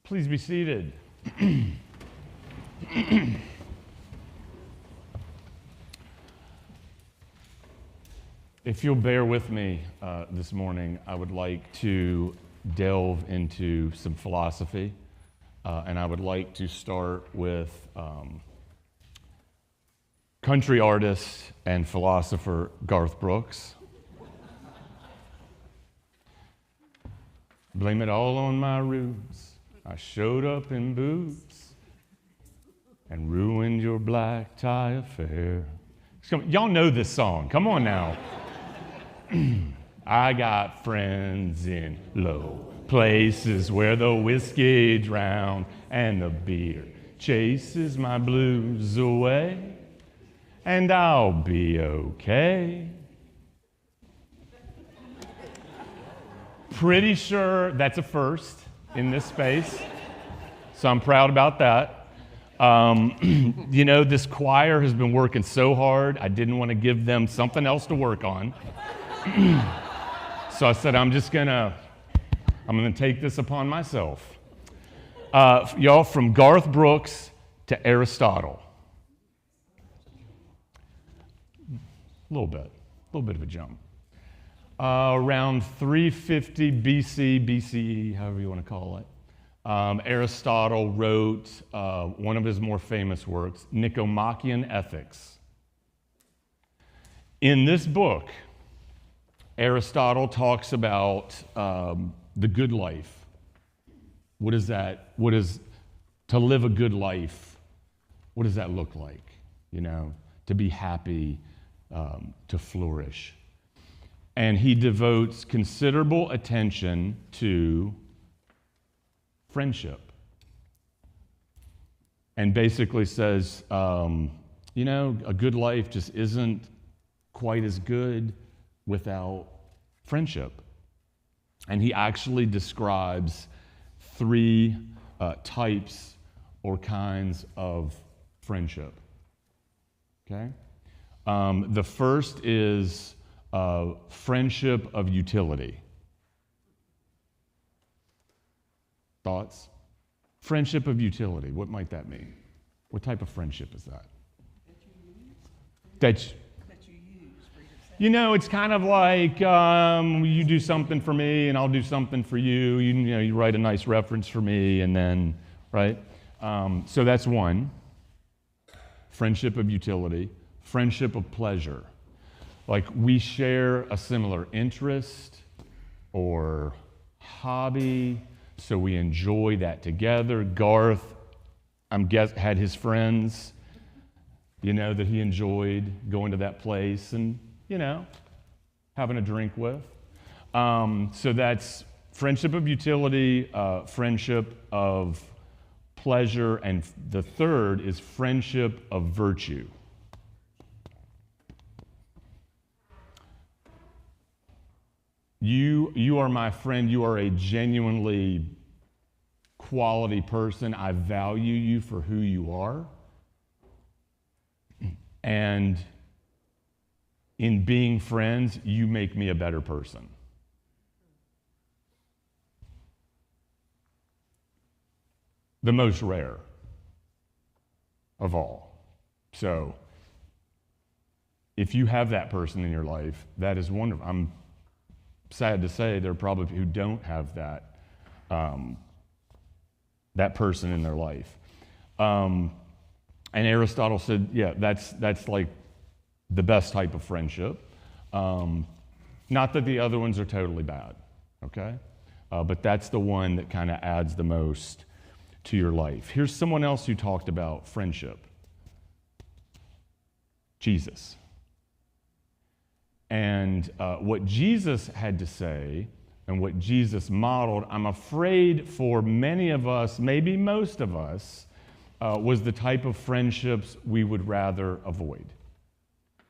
Please be seated. If you'll bear with me this morning, I would like to delve into some philosophy, and I would like to start with country artist and philosopher Garth Brooks. Blame it all on my rubes. I showed up in boots and ruined your black tie affair. Y'all know this song. Come on now. I got friends in low places where the whiskey drowned and the beer chases my blues away, and I'll be okay. Pretty sure that's a first in this space, so I'm proud about that. This choir has been working so hard, I didn't want to give them something else to work on. So I said, I'm gonna take this upon myself. Y'all, from Garth Brooks to Aristotle. A little bit of a jump. Around 350 BCE, however you want to call it, Aristotle wrote one of his more famous works, Nicomachean Ethics. In this book, Aristotle talks about the good life. What is that? What is to live a good life? What does that look like? To be happy, to flourish. And he devotes considerable attention to friendship. And basically says, a good life just isn't quite as good without friendship. And he actually describes three types or kinds of friendship. Okay? The first is friendship of utility. Thoughts? Friendship of utility. What might that mean? What type of friendship is that? That you use. It's kind of like you do something for me and I'll do something for you. You write a nice reference for me and then, right? So that's one. Friendship of utility. Friendship of pleasure. Like we share a similar interest or hobby, so we enjoy that together. Garth, had his friends, that he enjoyed going to that place and, having a drink with. So that's friendship of utility, friendship of pleasure, and the third is friendship of virtue. You are my friend. You are a genuinely quality person. I value you for who you are. And in being friends, you make me a better person. The most rare of all. So, if you have that person in your life, that is wonderful. I'm sad to say there are probably people who don't have that person in their life. And Aristotle said, that's like the best type of friendship. Not that the other ones are totally bad, okay? But that's the one that kind of adds the most to your life. Here's someone else who talked about friendship. Jesus. And what Jesus had to say and what Jesus modeled, I'm afraid for many of us, maybe most of us, was the type of friendships we would rather avoid.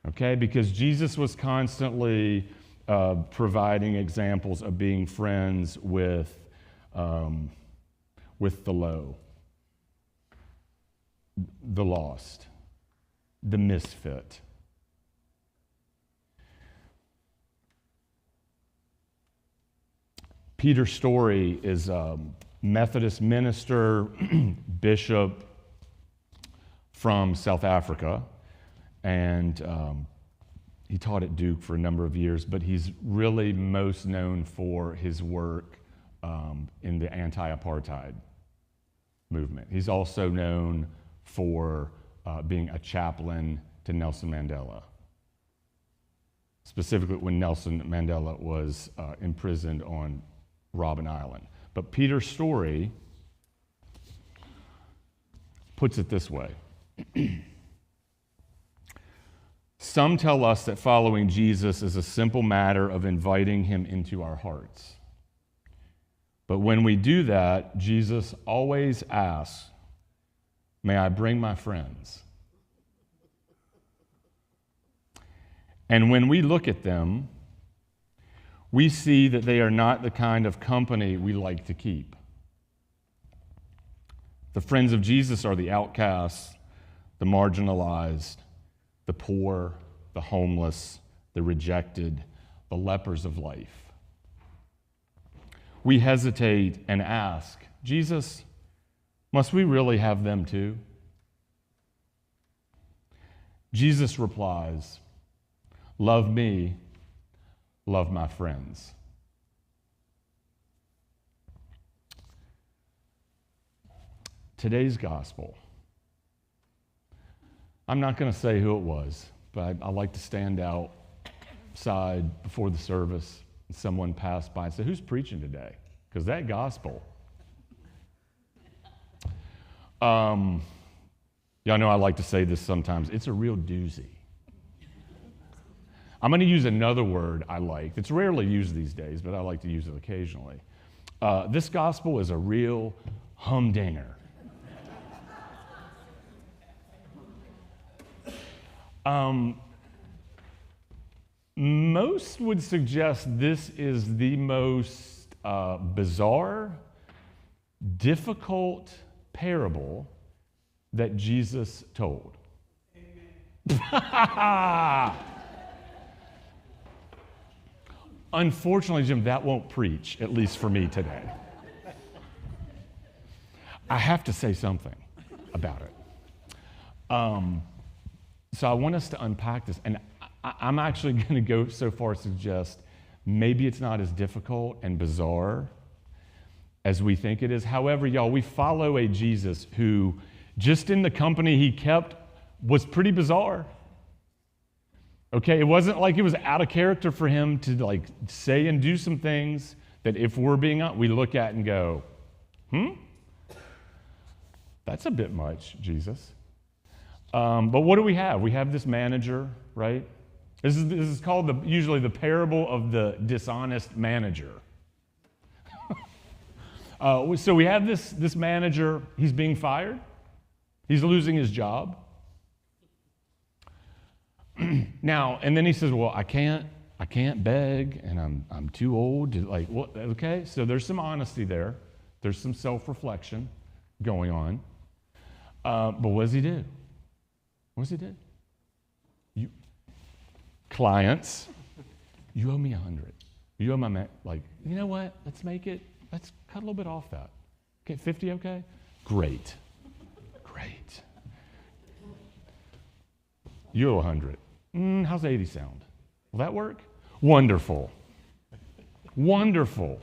Okay? Because Jesus was constantly providing examples of being friends with the low, the lost, the misfit. Peter's story is Methodist minister, bishop from South Africa, and he taught at Duke for a number of years, but he's really most known for his work in the anti-apartheid movement. He's also known for being a chaplain to Nelson Mandela, specifically when Nelson Mandela was imprisoned on Robben Island. But Peter's story puts it this way. Some tell us that following Jesus is a simple matter of inviting him into our hearts. But when we do that, Jesus always asks, "May I bring my friends?" And when we look at them, we see that they are not the kind of company we like to keep. The friends of Jesus are the outcasts, the marginalized, the poor, the homeless, the rejected, the lepers of life. We hesitate and ask, "Jesus, must we really have them too?" Jesus replies, "Love me, love my friends." Today's gospel. I'm not going to say who it was, but I like to stand outside before the service and someone passed by and say, "Who's preaching today?" Because that gospel. Y'all know I like to say this sometimes. It's a real doozy. I'm going to use another word I like. It's rarely used these days, but I like to use it occasionally. This gospel is a real humdinger. Most would suggest this is the most bizarre, difficult parable that Jesus told. Unfortunately, Jim, that won't preach, at least for me today. I have to say something about it. So I want us to unpack this, and I'm actually going to go so far as to suggest maybe it's not as difficult and bizarre as we think it is. However, y'all, we follow a Jesus who, just in the company he kept, was pretty bizarre. Okay, it wasn't like it was out of character for him to say and do some things that if we're being honest, we look at and go, that's a bit much, Jesus. But what do we have? We have this manager, right? This is called usually the parable of the dishonest manager. So we have this manager. He's being fired. He's losing his job. Now, and then he says, "Well, I can't beg, and I'm too old to okay." So there's some honesty there. There's some self-reflection going on. But what does he do? What does he do? Clients, you owe me 100. You owe my you know what? Let's cut a little bit off that. Okay, 50, okay? Great. You owe 100. How's 80 sound? Will that work? Wonderful. Wonderful.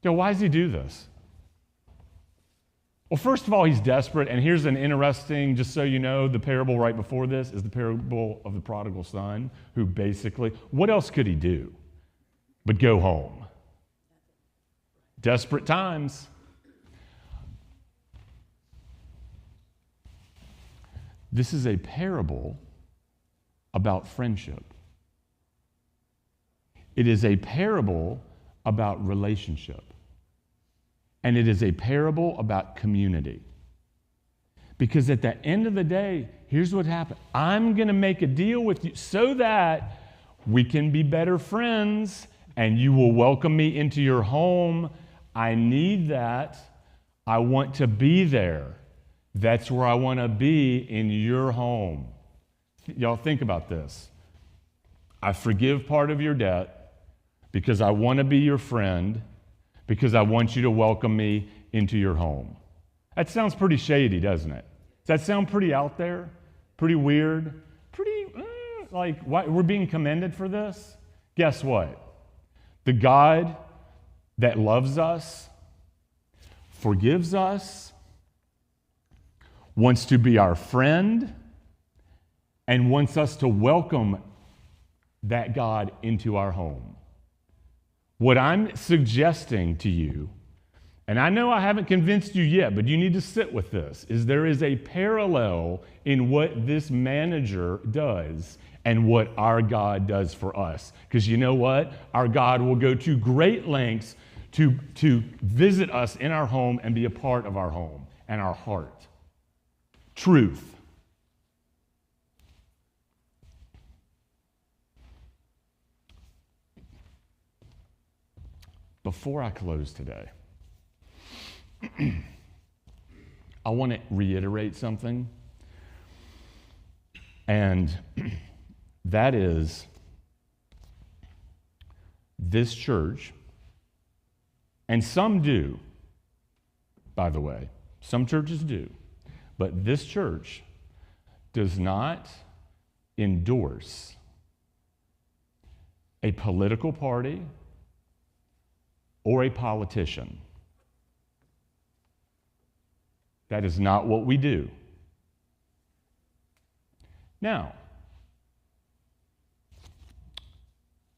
Why does he do this? Well, first of all, he's desperate, and here's an interesting, just so you know, the parable right before this is the parable of the prodigal son, who basically, what else could he do but go home? Desperate times. This is a parable about friendship. It is a parable about relationship. And it is a parable about community. Because at the end of the day, here's what happened. I'm going to make a deal with you so that we can be better friends and you will welcome me into your home. I need that. I want to be there. That's where I want to be, in your home. Y'all think about this. I forgive part of your debt because I want to be your friend, because I want you to welcome me into your home. That sounds pretty shady, doesn't it? Does that sound pretty out there? Pretty weird? Pretty, like, what, we're being commended for this? Guess what? The God that loves us, forgives us, wants to be our friend, and wants us to welcome that God into our home. What I'm suggesting to you, and I know I haven't convinced you yet, but you need to sit with this, is there is a parallel in what this manager does and what our God does for us. Because you know what? Our God will go to great lengths to visit us in our home and be a part of our home and our heart. Truth. Before I close today, I want to reiterate something, and that is this church, and some do, by the way, some churches do, but this church does not endorse a political party or a politician. That is not what we do. Now,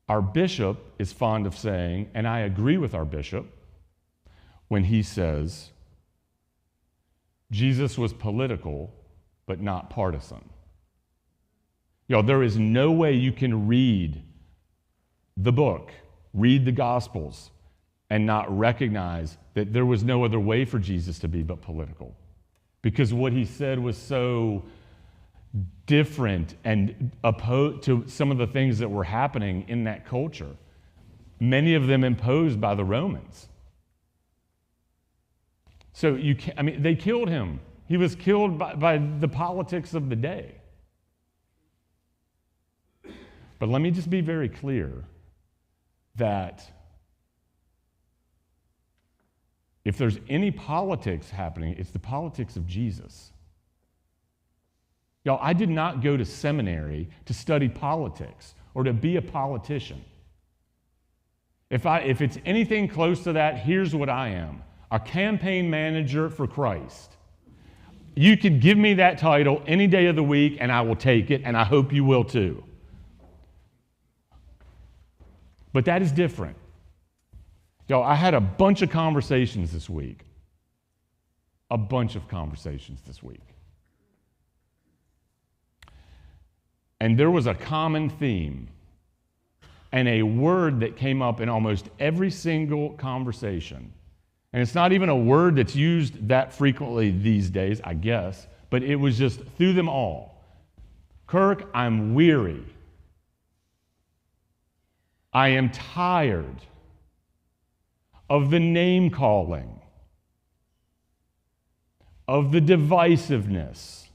our bishop is fond of saying, and I agree with our bishop, when he says, Jesus was political, but not partisan. Y'all, there is no way you can read the book, read the Gospels, and not recognize that there was no other way for Jesus to be but political. Because what he said was so different and opposed to some of the things that were happening in that culture, many of them imposed by the Romans. So they killed him. He was killed by the politics of the day. But let me just be very clear that if there's any politics happening, it's the politics of Jesus. Y'all, I did not go to seminary to study politics or to be a politician. If it's anything close to that, here's what I am: a campaign manager for Christ. You can give me that title any day of the week, and I will take it, and I hope you will too. But that is different. Y'all, I had a bunch of conversations this week. And there was a common theme and a word that came up in almost every single conversation. And it's not even a word that's used that frequently these days, I guess, but it was just through them all. Kirk, I'm weary. I am tired of the name calling, of the divisiveness,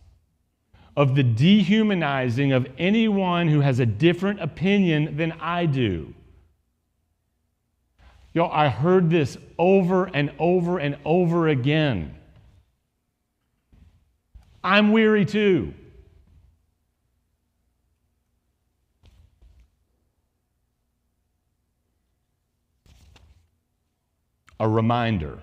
of the dehumanizing of anyone who has a different opinion than I do. Y'all, I heard this over and over and over again. I'm weary too. A reminder.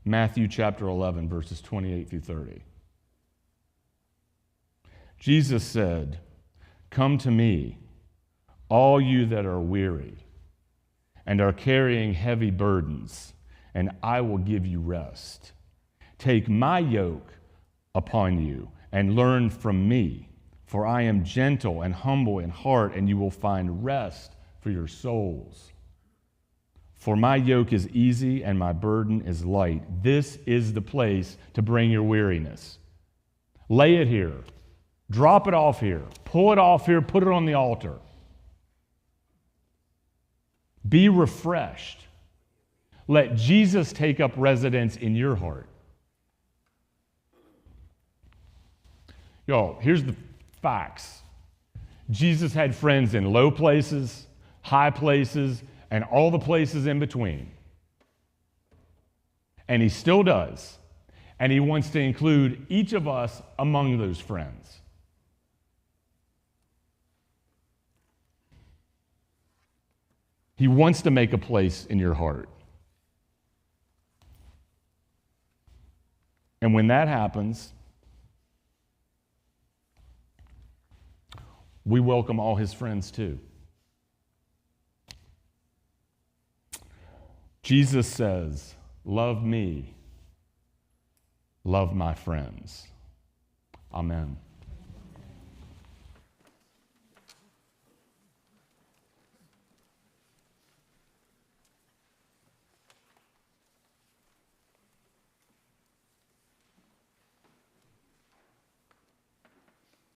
Matthew chapter 11, verses 28 through 30. Jesus said, "Come to me, all you that are weary and are carrying heavy burdens, and I will give you rest. Take my yoke upon you and learn from me, for I am gentle and humble in heart, and you will find rest for your souls. For my yoke is easy and my burden is light." This is the place to bring your weariness. Lay it here. Drop it off here. Pull it off here. Put it on the altar. Be refreshed. Let Jesus take up residence in your heart. Y'all, here's the facts. Jesus had friends in low places, high places, and all the places in between. And he still does. And he wants to include each of us among those friends. He wants to make a place in your heart. And when that happens, we welcome all his friends too. Jesus says, love me, love my friends. Amen.